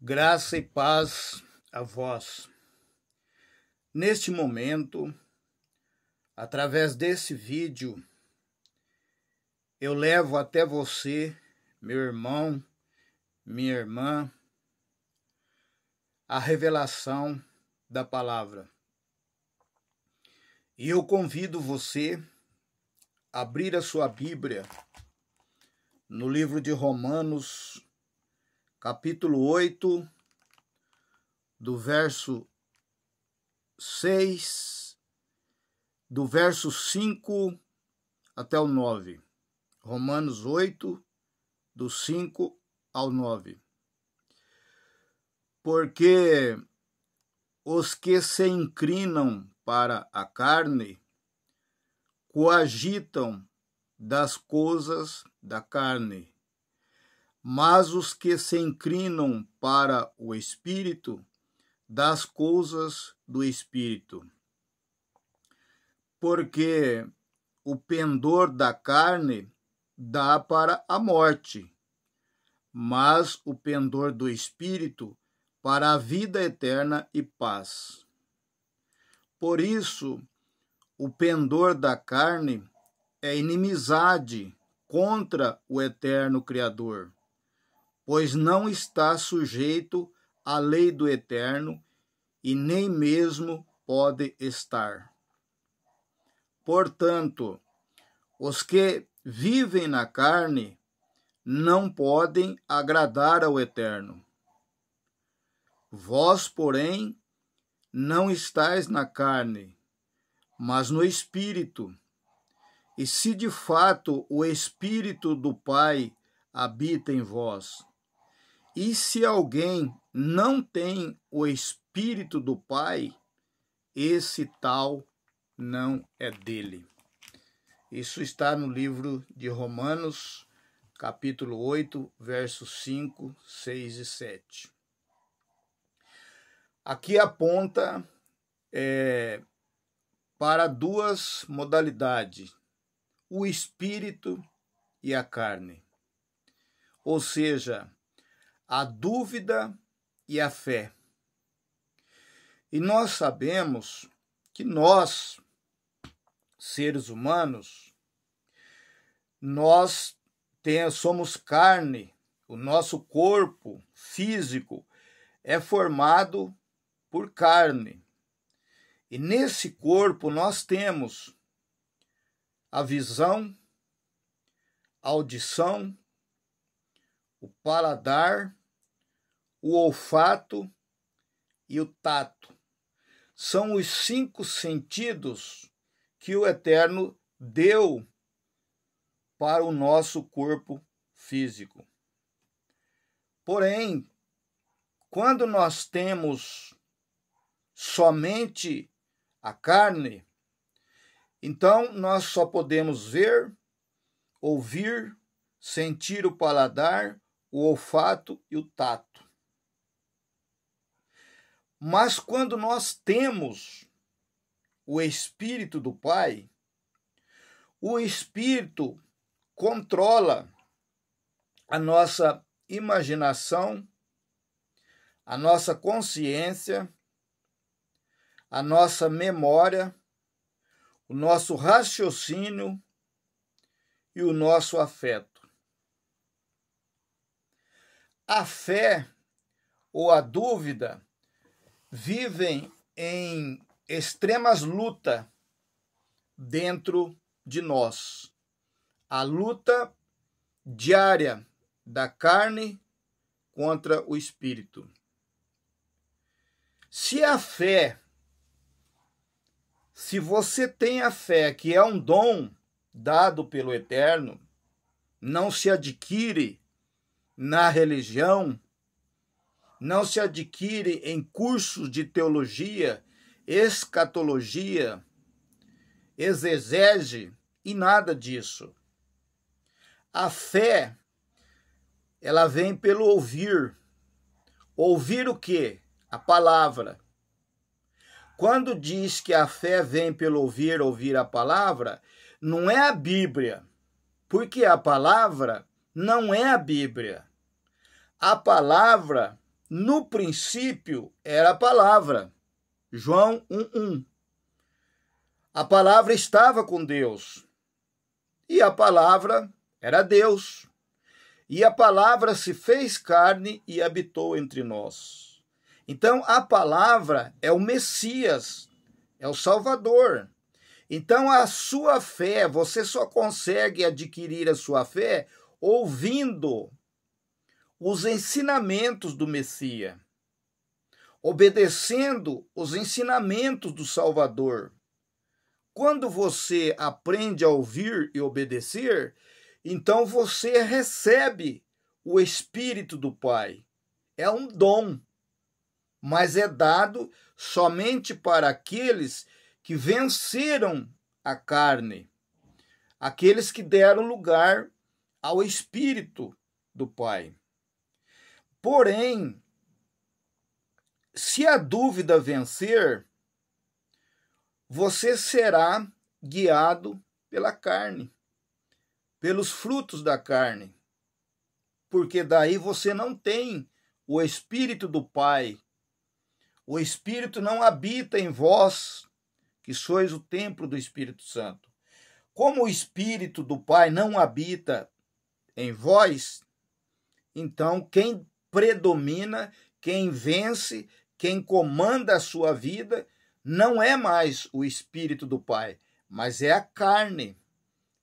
Graça e paz a vós. Neste momento, através desse vídeo, eu levo até você, meu irmão, minha irmã, a revelação da palavra. E eu convido você a abrir a sua Bíblia no livro de Romanos, capítulo 8, do verso 6, do verso 5 até o 9. Romanos 8, do 5 ao 9. Porque os que se inclinam para a carne coagitam das coisas da carne, mas os que se inclinam para o Espírito, das coisas do Espírito. Porque o pendor da carne dá para a morte, mas o pendor do Espírito para a vida eterna e paz. Por isso, o pendor da carne é inimizade contra o eterno Criador, pois não está sujeito à lei do Eterno e nem mesmo pode estar. Portanto, os que vivem na carne não podem agradar ao Eterno. Vós, porém, não estáis na carne, mas no Espírito. E se de fato o Espírito do Pai habita em vós, e se alguém não tem o Espírito do Pai, esse tal não é dele. Isso está no livro de Romanos, capítulo 8, versos 5, 6 e 7. Aqui aponta para duas modalidades, o Espírito e a carne. Ou seja, a dúvida e a fé. E nós sabemos que nós, seres humanos, nós somos carne, o nosso corpo físico é formado por carne. E nesse corpo nós temos a visão, a audição, o paladar, o olfato e o tato. São os 5 sentidos que o Eterno deu para o nosso corpo físico. Porém, quando nós temos somente a carne, então nós só podemos ver, ouvir, sentir o paladar, o olfato e o tato. Mas quando nós temos o Espírito do Pai, o Espírito controla a nossa imaginação, a nossa consciência, a nossa memória, o nosso raciocínio e o nosso afeto. A fé ou a dúvida vivem em extremas lutas dentro de nós. A luta diária da carne contra o espírito. Se você tem a fé, que é um dom dado pelo Eterno, não se adquire na religião, não se adquire em cursos de teologia, escatologia, exegese e nada disso. A fé ela vem pelo ouvir. Ouvir o quê? A palavra. Quando diz que a fé vem pelo ouvir a palavra, não é a Bíblia, porque a palavra não é a Bíblia. A palavra, no princípio, era a palavra. João 1:1. A palavra estava com Deus, e a palavra era Deus. E a palavra se fez carne e habitou entre nós. Então, a palavra é o Messias, é o Salvador. Então, a sua fé, você só consegue adquirir a sua fé ouvindo os ensinamentos do Messias, obedecendo os ensinamentos do Salvador. Quando você aprende a ouvir e obedecer, então você recebe o Espírito do Pai. É um dom, mas é dado somente para aqueles que venceram a carne, aqueles que deram lugar ao Espírito do Pai. Porém, se a dúvida vencer, você será guiado pela carne, pelos frutos da carne, porque daí você não tem o Espírito do Pai. O Espírito não habita em vós, que sois o templo do Espírito Santo. Como o Espírito do Pai não habita em vós, então quem predomina, quem vence, quem comanda a sua vida, não é mais o Espírito do Pai, mas é a carne,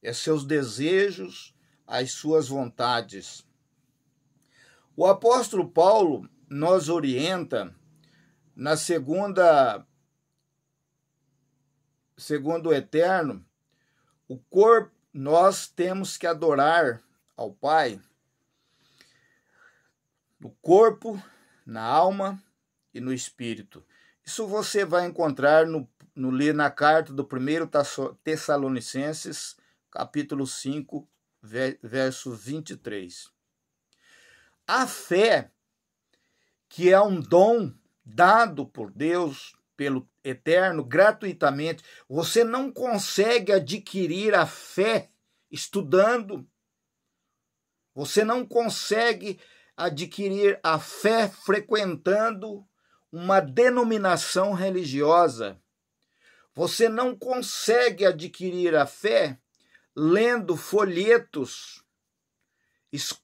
é seus desejos, as suas vontades. O apóstolo Paulo nos orienta segundo o Eterno, o corpo, nós temos que adorar ao Pai no corpo, na alma e no espírito. Isso você vai encontrar na carta do 1 Tessalonicenses, capítulo 5, verso 23. A fé, que é um dom dado por Deus, pelo Eterno, gratuitamente, você não consegue adquirir a fé estudando. Você não consegue adquirir a fé frequentando uma denominação religiosa. Você não consegue adquirir a fé lendo folhetos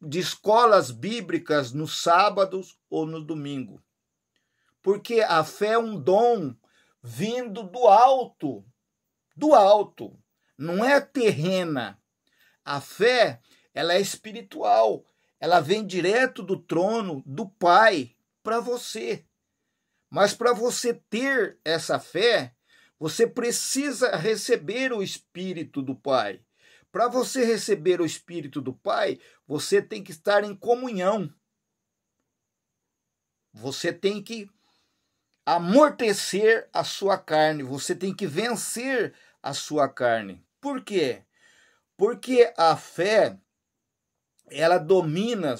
de escolas bíblicas nos sábados ou no domingo. Porque a fé é um dom vindo do alto, não é terrena. A fé, ela é espiritual, ela vem direto do trono do Pai para você. Mas para você ter essa fé, você precisa receber o Espírito do Pai. Para você receber o Espírito do Pai, você tem que estar em comunhão. Você tem que amortecer a sua carne, você tem que vencer a sua carne. Por quê? Porque a fé, ela domina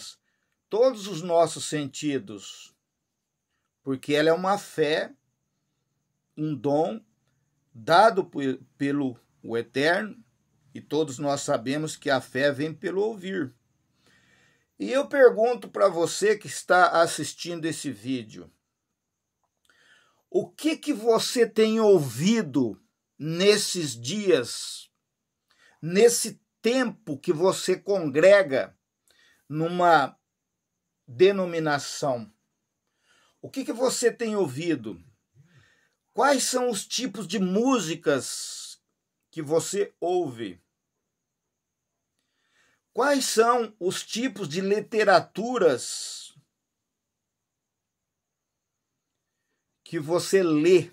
todos os nossos sentidos. Porque ela é uma fé, um dom dado pelo Eterno, e todos nós sabemos que a fé vem pelo ouvir. E eu pergunto para você que está assistindo esse vídeo, o que você tem ouvido nesses dias, nesse tempo que você congrega numa denominação? O que você tem ouvido? Quais são os tipos de músicas que você ouve? Quais são os tipos de literaturas que você lê?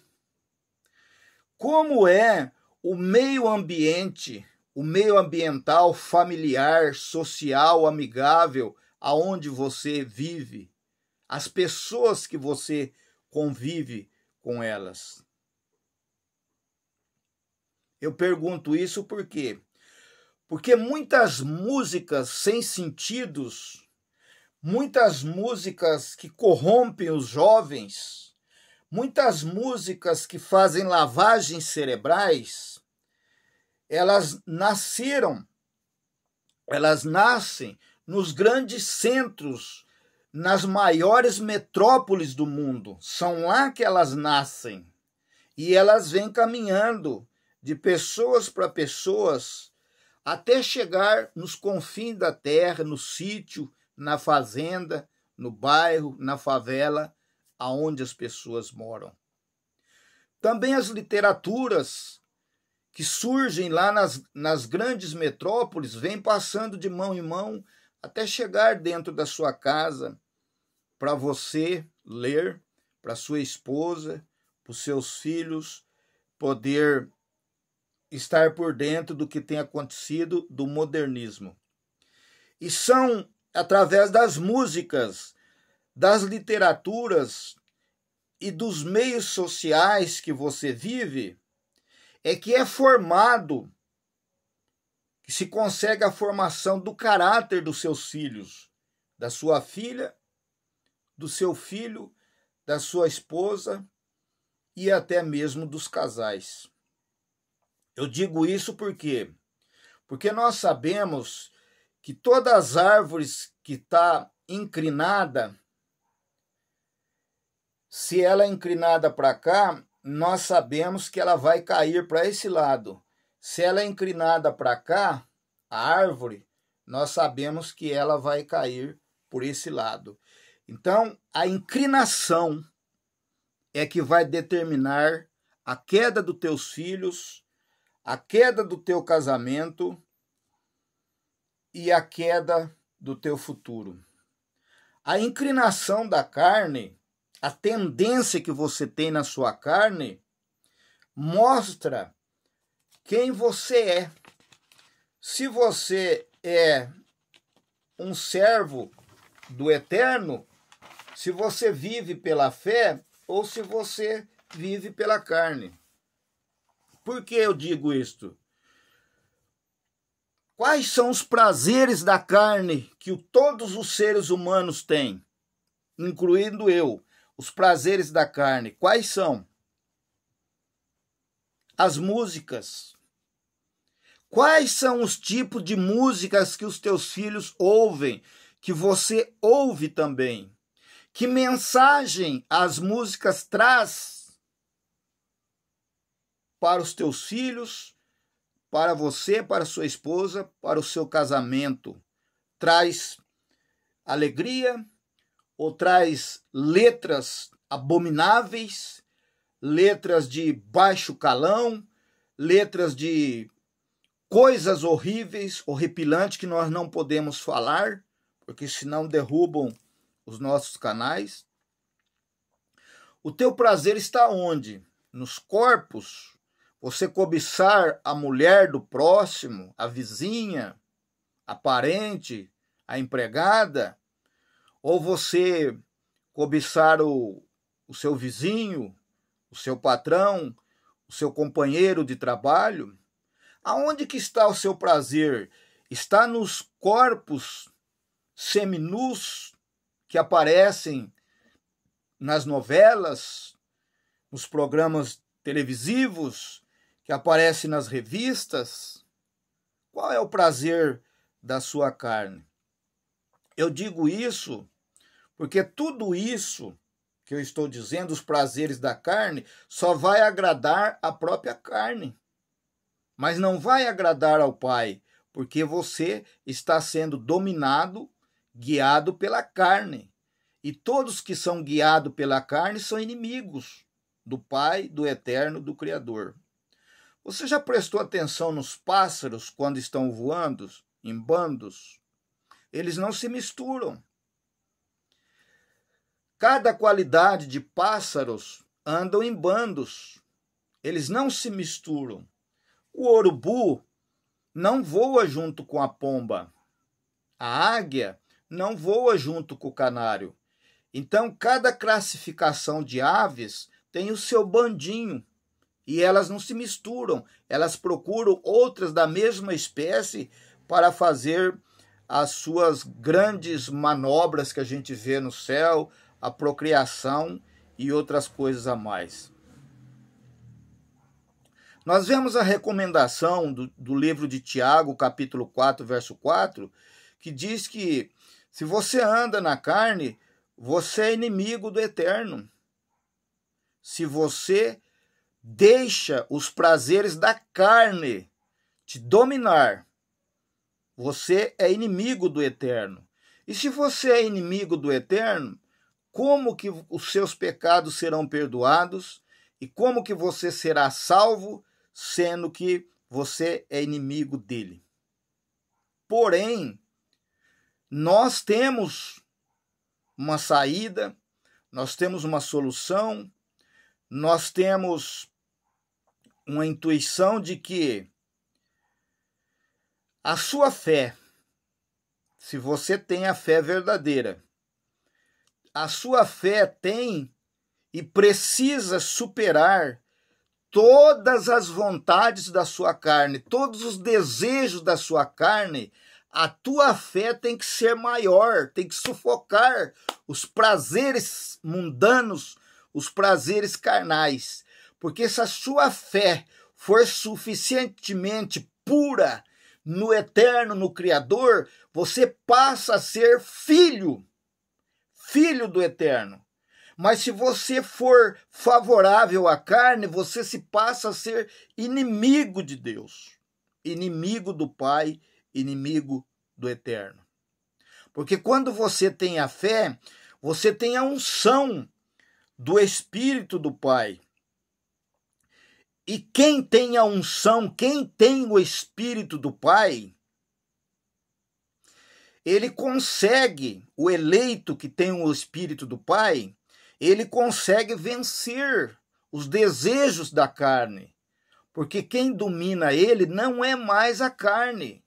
Como é o meio ambiente, o meio ambiental, familiar, social, amigável, aonde você vive? As pessoas que você convive com elas. Eu pergunto isso por quê? Porque muitas músicas sem sentidos, muitas músicas que corrompem os jovens, muitas músicas que fazem lavagens cerebrais, elas nascem nos grandes centros, nas maiores metrópoles do mundo. São lá que elas nascem. E elas vêm caminhando de pessoas para pessoas até chegar nos confins da terra, no sítio, na fazenda, no bairro, na favela, aonde as pessoas moram. Também as literaturas que surgem lá nas grandes metrópoles vêm passando de mão em mão até chegar dentro da sua casa para você ler, para sua esposa, para os seus filhos poder estar por dentro do que tem acontecido do modernismo. E são através das músicas, das literaturas e dos meios sociais que você vive, é que é formado, que se consegue a formação do caráter dos seus filhos, da sua filha, do seu filho, da sua esposa e até mesmo dos casais. Eu digo isso porque nós sabemos que todas as árvores que está inclinada, se ela é inclinada para cá, nós sabemos que ela vai cair para esse lado. Se ela é inclinada para cá, a árvore, nós sabemos que ela vai cair por esse lado. Então, a inclinação é que vai determinar a queda dos teus filhos, a queda do teu casamento e a queda do teu futuro. A inclinação da carne, a tendência que você tem na sua carne, mostra quem você é. Se você é um servo do Eterno, se você vive pela fé ou se você vive pela carne. Por que eu digo isto? Quais são os prazeres da carne que todos os seres humanos têm, incluindo eu? Os prazeres da carne, quais são? As músicas. Quais são os tipos de músicas que os teus filhos ouvem, que você ouve também? Que mensagem as músicas traz para os teus filhos, para você, para sua esposa, para o seu casamento? Traz alegria ou traz letras abomináveis, letras de baixo calão, letras de coisas horríveis, horripilantes que nós não podemos falar, porque senão derrubam os nossos canais? O teu prazer está onde? Nos corpos? Você cobiçar a mulher do próximo, a vizinha, a parente, a empregada? Ou você cobiçar o seu vizinho, o seu patrão, o seu companheiro de trabalho? Aonde que está o seu prazer? Está nos corpos seminus que aparecem nas novelas, nos programas televisivos, que aparecem nas revistas? Qual é o prazer da sua carne? Eu digo isso porque tudo isso que eu estou dizendo, os prazeres da carne, só vai agradar a própria carne, mas não vai agradar ao Pai, porque você está sendo dominado, guiado pela carne. E todos que são guiados pela carne são inimigos do Pai, do Eterno, do Criador. Você já prestou atenção nos pássaros quando estão voando em bandos? Eles não se misturam. Cada qualidade de pássaros andam em bandos. Eles não se misturam. O urubu não voa junto com a pomba. A águia não voa junto com o canário. Então, cada classificação de aves tem o seu bandinho. E elas não se misturam. Elas procuram outras da mesma espécie para fazer as suas grandes manobras que a gente vê no céu, a procriação e outras coisas a mais. Nós vemos a recomendação do livro de Tiago, capítulo 4, verso 4, que diz que se você anda na carne, você é inimigo do eterno. Se você deixa os prazeres da carne te dominar, você é inimigo do eterno. E se você é inimigo do eterno, como que os seus pecados serão perdoados e como que você será salvo, sendo que você é inimigo dele? Porém, nós temos uma saída, nós temos uma solução, nós temos uma intuição de que a sua fé, se você tem a fé verdadeira, a sua fé tem e precisa superar todas as vontades da sua carne, todos os desejos da sua carne. A tua fé tem que ser maior, tem que sufocar os prazeres mundanos, os prazeres carnais. Porque se a sua fé for suficientemente pura no eterno, no Criador, você passa a ser filho do eterno. Mas se você for favorável à carne, você se passa a ser inimigo de Deus, inimigo do Pai, inimigo do eterno. Porque quando você tem a fé, você tem a unção do Espírito do Pai. E quem tem a unção, quem tem o Espírito do Pai, ele consegue, o eleito que tem o Espírito do Pai, ele consegue vencer os desejos da carne. Porque quem domina ele não é mais a carne.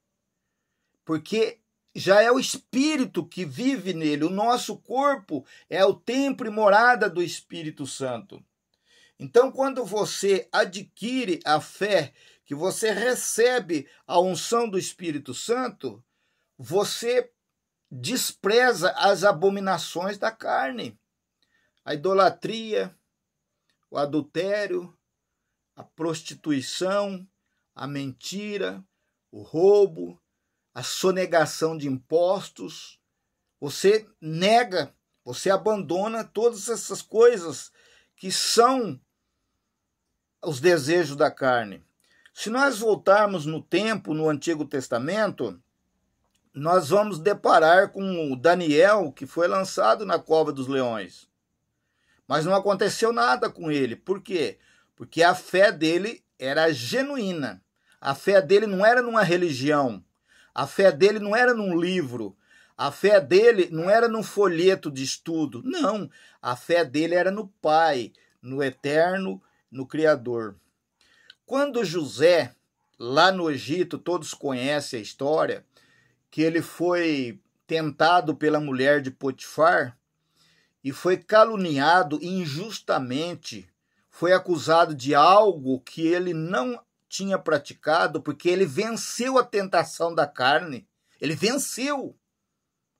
Porque já é o Espírito que vive nele. O nosso corpo é o templo e morada do Espírito Santo. Então, quando você adquire a fé, que você recebe a unção do Espírito Santo, você despreza as abominações da carne. A idolatria, o adultério, a prostituição, a mentira, o roubo, a sonegação de impostos. Você nega, você abandona todas essas coisas que são os desejos da carne. Se nós voltarmos no tempo, no Antigo Testamento, nós vamos deparar com o Daniel, que foi lançado na cova dos leões. Mas não aconteceu nada com ele. Por quê? Porque a fé dele era genuína. A fé dele não era numa religião. A fé dele não era num livro. A fé dele não era num folheto de estudo. Não. A fé dele era no Pai, no Eterno, no Criador. Quando José, lá no Egito, todos conhecem a história, que ele foi tentado pela mulher de Potifar e foi caluniado injustamente, foi acusado de algo que ele não tinha praticado, porque ele venceu a tentação da carne, ele venceu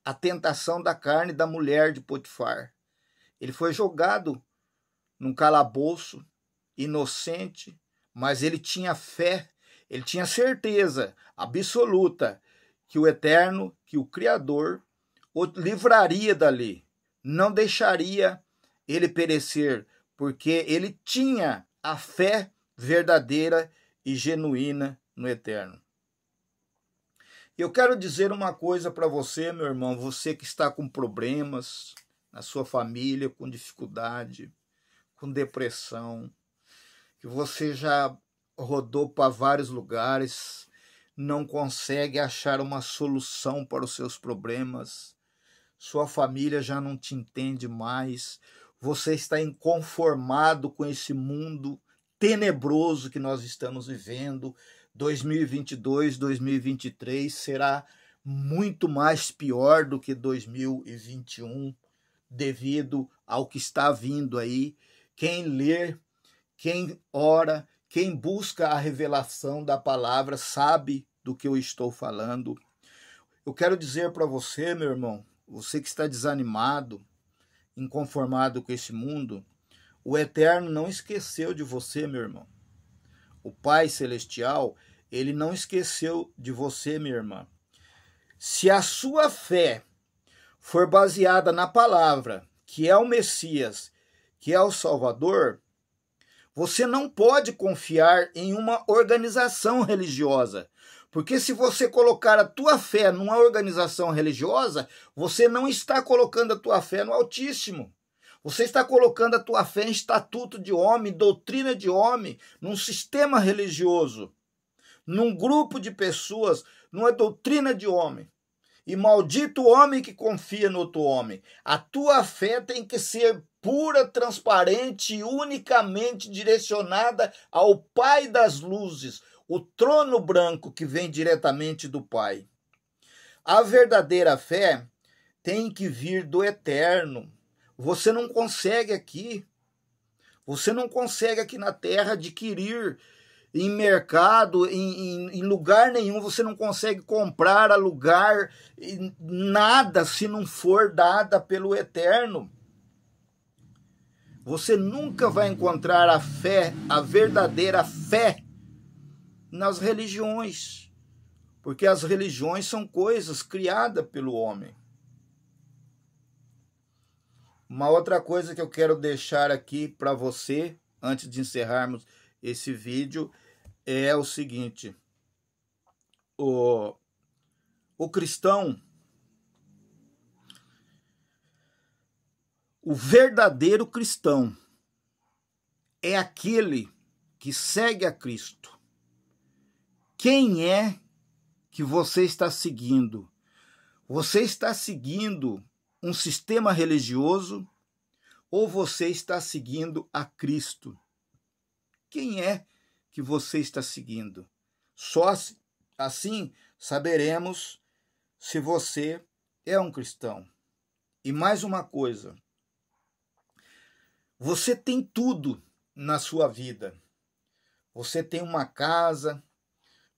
a tentação da carne da mulher de Potifar. Ele foi jogado num calabouço, inocente, mas ele tinha fé, ele tinha certeza absoluta que o Eterno, que o Criador, o livraria dali, não deixaria ele perecer, porque ele tinha a fé verdadeira e genuína no Eterno. Eu quero dizer uma coisa para você, meu irmão, você que está com problemas na sua família, com dificuldade, com depressão, que você já rodou para vários lugares, não consegue achar uma solução para os seus problemas, sua família já não te entende mais, você está inconformado com esse mundo tenebroso que nós estamos vivendo. 2022, 2023 será muito mais pior do que 2021, devido ao que está vindo aí. Quem lê, quem ora, quem busca a revelação da palavra sabe do que eu estou falando. Eu quero dizer para você, meu irmão, você que está desanimado, inconformado com esse mundo, o Eterno não esqueceu de você, meu irmão. O Pai Celestial, ele não esqueceu de você, minha irmã. Se a sua fé for baseada na palavra, que é o Messias, que é o Salvador, você não pode confiar em uma organização religiosa. Porque se você colocar a tua fé numa organização religiosa, você não está colocando a tua fé no Altíssimo. Você está colocando a tua fé em estatuto de homem, doutrina de homem, num sistema religioso, num grupo de pessoas, numa doutrina de homem. E maldito o homem que confia no outro homem. A tua fé tem que ser pura, transparente e unicamente direcionada ao Pai das luzes, o trono branco que vem diretamente do Pai. A verdadeira fé tem que vir do Eterno. Você não consegue aqui. Você não consegue aqui na terra adquirir em mercado, em lugar nenhum, você não consegue comprar, alugar nada se não for dada pelo Eterno. Você nunca vai encontrar a fé, a verdadeira fé, nas religiões, porque as religiões são coisas criadas pelo homem. Uma outra coisa que eu quero deixar aqui para você, antes de encerrarmos esse vídeo, é o seguinte: o cristão, o verdadeiro cristão, é aquele que segue a Cristo. Quem é que você está seguindo? Você está seguindo um sistema religioso ou você está seguindo a Cristo? Quem é que você está seguindo? Só assim saberemos se você é um cristão. E mais uma coisa: você tem tudo na sua vida. Você tem uma casa,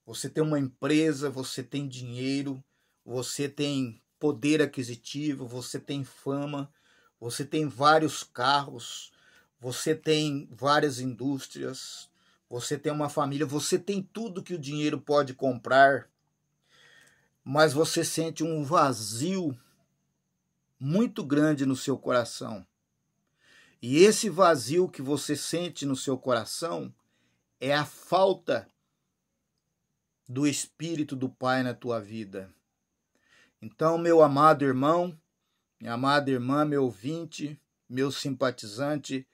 você tem uma empresa, você tem dinheiro, você tem poder aquisitivo, você tem fama, você tem vários carros, você tem várias indústrias, você tem uma família, você tem tudo que o dinheiro pode comprar, mas você sente um vazio muito grande no seu coração. E esse vazio que você sente no seu coração é a falta do Espírito do Pai na tua vida. Então, meu amado irmão, minha amada irmã, meu ouvinte, meu simpatizante,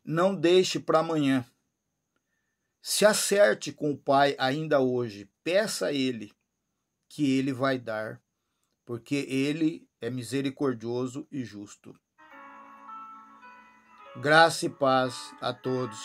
não deixe para amanhã. Se acerte com o Pai ainda hoje. Peça a Ele, que Ele vai dar, porque Ele é misericordioso e justo. Graça e paz a todos.